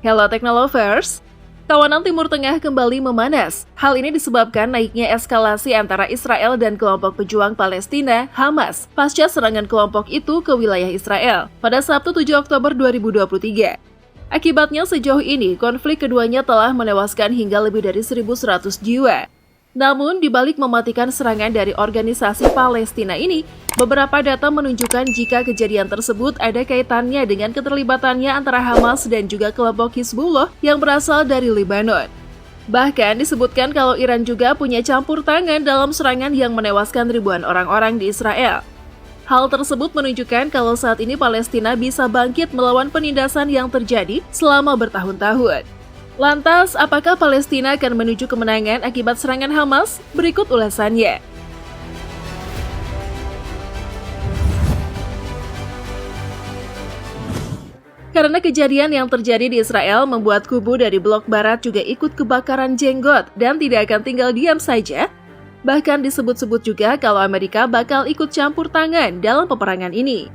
Hello Technolovers, kawanan Timur Tengah kembali memanas. Hal ini disebabkan naiknya eskalasi antara Israel dan kelompok pejuang Palestina, Hamas, pasca serangan kelompok itu ke wilayah Israel pada Sabtu 7 Oktober 2023. Akibatnya sejauh ini, konflik keduanya telah menewaskan hingga lebih dari 1.100 jiwa. Namun, di balik mematikan serangan dari organisasi Palestina ini, beberapa data menunjukkan jika kejadian tersebut ada kaitannya dengan keterlibatannya antara Hamas dan juga kelompok Hizbullah yang berasal dari Lebanon. Bahkan disebutkan kalau Iran juga punya campur tangan dalam serangan yang menewaskan ribuan orang-orang di Israel. Hal tersebut menunjukkan kalau saat ini Palestina bisa bangkit melawan penindasan yang terjadi selama bertahun-tahun. Lantas, apakah Palestina akan menuju kemenangan akibat serangan Hamas? Berikut ulasannya. Karena kejadian yang terjadi di Israel membuat kubu dari blok barat juga ikut kebakaran jenggot dan tidak akan tinggal diam saja. Bahkan disebut-sebut juga kalau Amerika bakal ikut campur tangan dalam peperangan ini.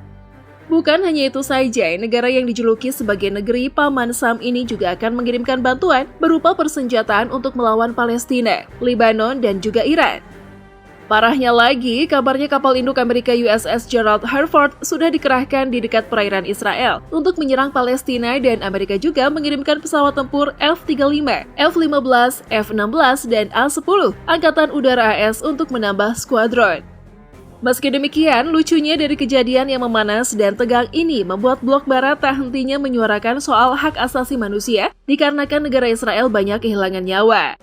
Bukan hanya itu saja, negara yang dijuluki sebagai negeri Paman Sam ini juga akan mengirimkan bantuan berupa persenjataan untuk melawan Palestina, Lebanon, dan juga Iran. Parahnya lagi, kabarnya kapal induk Amerika USS Gerald Harford sudah dikerahkan di dekat perairan Israel untuk menyerang Palestina, dan Amerika juga mengirimkan pesawat tempur F-35, F-15, F-16, dan A-10 Angkatan Udara AS untuk menambah skuadron. Meski demikian, lucunya dari kejadian yang memanas dan tegang ini membuat blok barat tak hentinya menyuarakan soal hak asasi manusia dikarenakan negara Israel banyak kehilangan nyawa.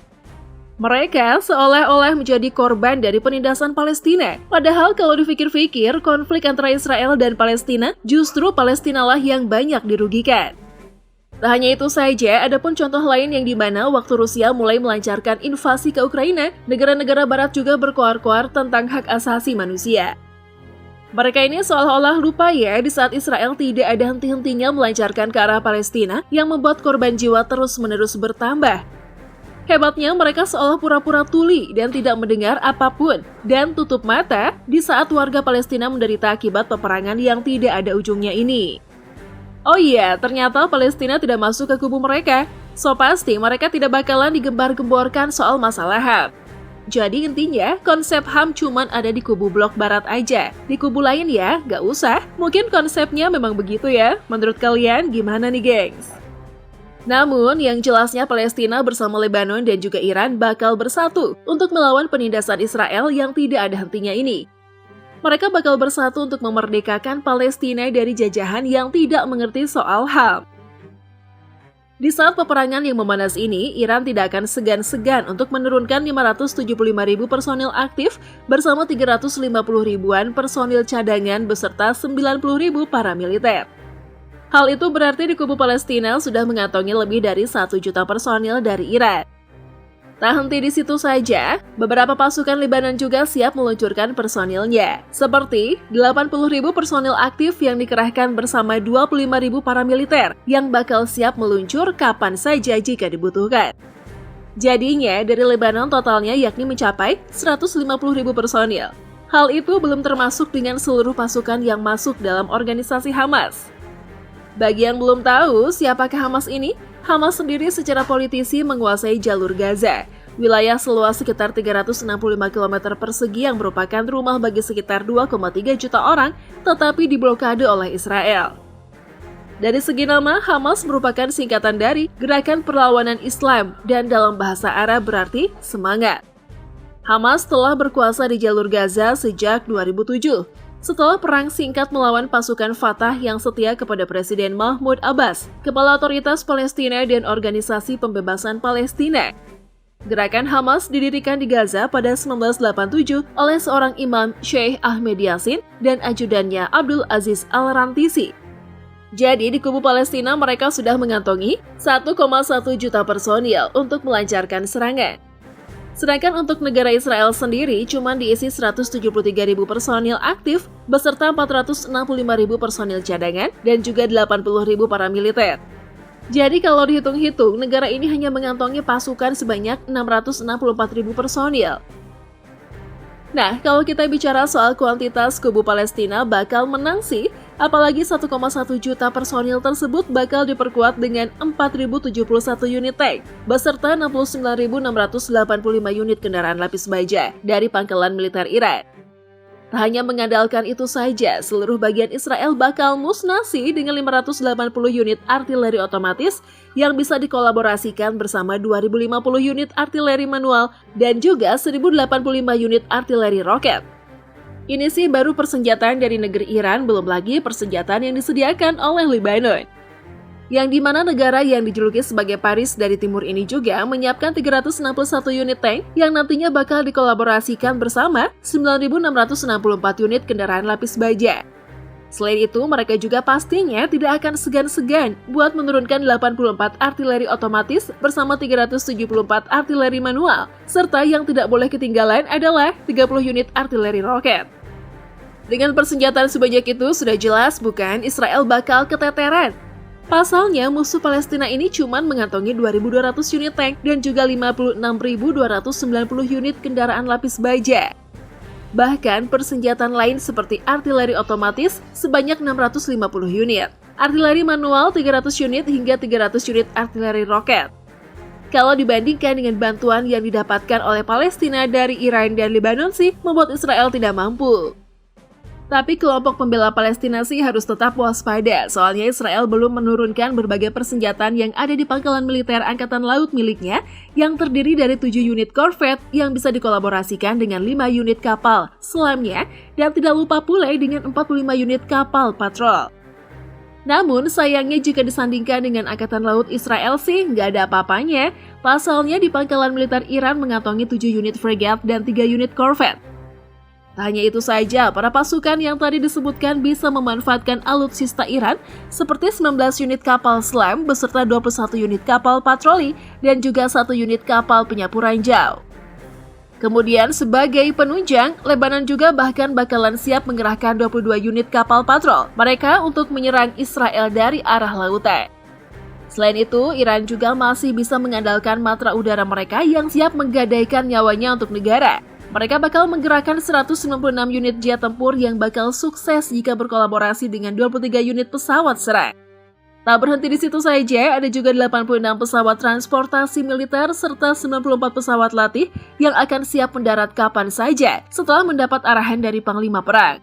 Mereka seolah-olah menjadi korban dari penindasan Palestina. Padahal kalau dipikir-pikir, konflik antara Israel dan Palestina, justru Palestinalah yang banyak dirugikan. Tak hanya itu saja, ada pun contoh lain yang dimana waktu Rusia mulai melancarkan invasi ke Ukraina, negara-negara barat juga berkoar-koar tentang hak asasi manusia. Mereka ini seolah-olah lupa ya di saat Israel tidak ada henti-hentinya melancarkan ke arah Palestina yang membuat korban jiwa terus-menerus bertambah. Hebatnya mereka seolah pura-pura tuli dan tidak mendengar apapun dan tutup mata di saat warga Palestina menderita akibat peperangan yang tidak ada ujungnya ini. Oh iya, ternyata Palestina tidak masuk ke kubu mereka, so pasti mereka tidak bakalan digembar-gemborkan soal masalah HAM. Jadi intinya, konsep HAM cuman ada di kubu blok barat aja. Di kubu lain ya, gak usah. Mungkin konsepnya memang begitu ya. Menurut kalian gimana nih gengs? Namun, yang jelasnya Palestina bersama Lebanon dan juga Iran bakal bersatu untuk melawan penindasan Israel yang tidak ada hentinya ini. Mereka bakal bersatu untuk memerdekakan Palestina dari jajahan yang tidak mengerti soal HAM. Di saat peperangan yang memanas ini, Iran tidak akan segan-segan untuk menurunkan 575.000 personil aktif bersama 350 ribuan personil cadangan beserta 90.000 paramiliter. Hal itu berarti di kubu Palestina sudah mengantongi lebih dari 1 juta personil dari Iran. Tak henti di situ saja, beberapa pasukan Lebanon juga siap meluncurkan personilnya, seperti 80.000 personil aktif yang dikerahkan bersama 25.000 paramiliter yang bakal siap meluncur kapan saja jika dibutuhkan. Jadinya, dari Lebanon totalnya yakni mencapai 150.000 personil. Hal itu belum termasuk dengan seluruh pasukan yang masuk dalam organisasi Hamas. Bagi yang belum tahu siapakah Hamas ini, Hamas sendiri secara politisi menguasai jalur Gaza, wilayah seluas sekitar 365 km persegi yang merupakan rumah bagi sekitar 2,3 juta orang, tetapi diblokade oleh Israel. Dari segi nama, Hamas merupakan singkatan dari Gerakan Perlawanan Islam dan dalam bahasa Arab berarti semangat. Hamas telah berkuasa di jalur Gaza sejak 2007. Setelah perang singkat melawan pasukan Fatah yang setia kepada Presiden Mahmud Abbas, Kepala Otoritas Palestina dan Organisasi Pembebasan Palestina. Gerakan Hamas didirikan di Gaza pada 1987 oleh seorang imam Sheikh Ahmed Yassin dan ajudannya Abdul Aziz Al-Rantisi. Jadi di kubu Palestina mereka sudah mengantongi 1,1 juta personil untuk melancarkan serangan. Sedangkan untuk negara Israel sendiri cuma diisi 173.000 personil aktif beserta 465.000 personil cadangan dan juga 80.000 paramiliter. Jadi kalau dihitung-hitung, negara ini hanya mengantongi pasukan sebanyak 664.000 personil. Nah, kalau kita bicara soal kuantitas, kubu Palestina bakal menang sih, Apalagi 1,1 juta personil tersebut bakal diperkuat dengan 4.071 unit tank, beserta 69.685 unit kendaraan lapis baja dari pangkalan militer Iran. Tak hanya mengandalkan itu saja, seluruh bagian Israel bakal musnah dengan 580 unit artileri otomatis yang bisa dikolaborasikan bersama 2.050 unit artileri manual dan juga 1.085 unit artileri roket. Ini sih baru persenjataan dari negeri Iran, belum lagi persenjataan yang disediakan oleh Lebanon. Yang dimana negara yang dijuluki sebagai Paris dari timur ini juga menyiapkan 361 unit tank yang nantinya bakal dikolaborasikan bersama 9.664 unit kendaraan lapis baja. Selain itu, mereka juga pastinya tidak akan segan-segan buat menurunkan 84 artileri otomatis bersama 374 artileri manual, serta yang tidak boleh ketinggalan adalah 30 unit artileri roket. Dengan persenjataan sebanyak itu, sudah jelas bukan Israel bakal keteteran. Pasalnya, musuh Palestina ini cuma mengantongi 2.200 unit tank dan juga 56.290 unit kendaraan lapis baja. Bahkan persenjataan lain seperti artileri otomatis sebanyak 650 unit, artileri manual 300 unit hingga 300 unit artileri roket. Kalau dibandingkan dengan bantuan yang didapatkan oleh Palestina dari Iran dan Lebanon sih membuat Israel tidak mampu. Tapi kelompok pembela Palestina sih harus tetap waspada, soalnya Israel belum menurunkan berbagai persenjataan yang ada di pangkalan militer Angkatan Laut miliknya yang terdiri dari 7 unit korvet yang bisa dikolaborasikan dengan 5 unit kapal selamnya dan tidak lupa pula dengan 45 unit kapal patrol. Namun sayangnya jika disandingkan dengan Angkatan Laut Israel sih nggak ada apa-apanya, pasalnya di pangkalan militer Iran mengantongi 7 unit fregat dan 3 unit korvet. Tak hanya itu saja, para pasukan yang tadi disebutkan bisa memanfaatkan alutsista Iran seperti 19 unit kapal selam beserta 21 unit kapal patroli dan juga 1 unit kapal penyapu ranjau. Kemudian sebagai penunjang, Lebanon juga bahkan bakalan siap mengerahkan 22 unit kapal patrol mereka untuk menyerang Israel dari arah lautan. Selain itu, Iran juga masih bisa mengandalkan matra udara mereka yang siap menggadaikan nyawanya untuk negara. Mereka bakal menggerakkan 196 unit jet tempur yang bakal sukses jika berkolaborasi dengan 23 unit pesawat serang. Tak berhenti di situ saja, ada juga 86 pesawat transportasi militer serta 94 pesawat latih yang akan siap mendarat kapan saja setelah mendapat arahan dari Panglima Perang.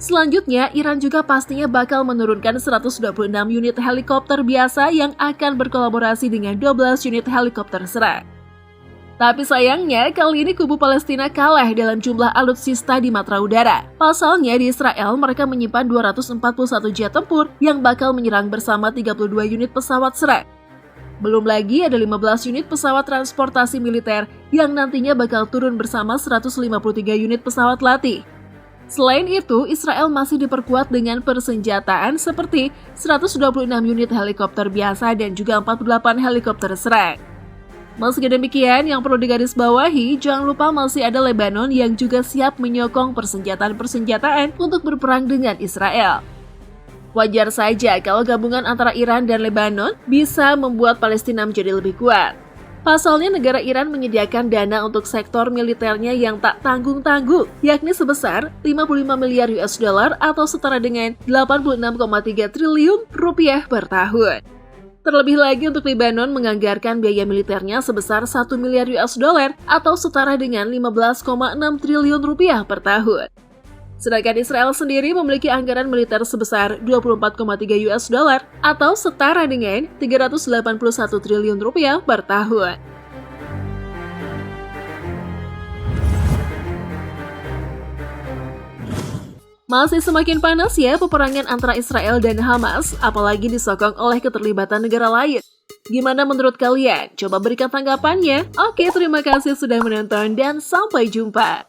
Selanjutnya, Iran juga pastinya bakal menurunkan 126 unit helikopter biasa yang akan berkolaborasi dengan 12 unit helikopter serang. Tapi sayangnya, kali ini kubu Palestina kalah dalam jumlah alutsista di matra udara. Pasalnya di Israel, mereka menyimpan 241 jet tempur yang bakal menyerang bersama 32 unit pesawat serang. Belum lagi ada 15 unit pesawat transportasi militer yang nantinya bakal turun bersama 153 unit pesawat latih. Selain itu, Israel masih diperkuat dengan persenjataan seperti 126 unit helikopter biasa dan juga 48 helikopter serang. Meski demikian, yang perlu digarisbawahi, jangan lupa masih ada Lebanon yang juga siap menyokong persenjataan untuk berperang dengan Israel. Wajar saja kalau gabungan antara Iran dan Lebanon bisa membuat Palestina menjadi lebih kuat. Pasalnya negara Iran menyediakan dana untuk sektor militernya yang tak tanggung-tanggung, yakni sebesar 55 miliar US dollar atau setara dengan 86,3 triliun rupiah per tahun. Terlebih lagi untuk Lebanon menganggarkan biaya militernya sebesar 1 miliar US dollar atau setara dengan 15,6 triliun rupiah per tahun. Sedangkan Israel sendiri memiliki anggaran militer sebesar 24,3 US dollar atau setara dengan 381 triliun rupiah per tahun. Masih semakin panas ya peperangan antara Israel dan Hamas, apalagi disokong oleh keterlibatan negara lain. Gimana menurut kalian? Coba berikan tanggapannya. Oke, terima kasih sudah menonton dan sampai jumpa.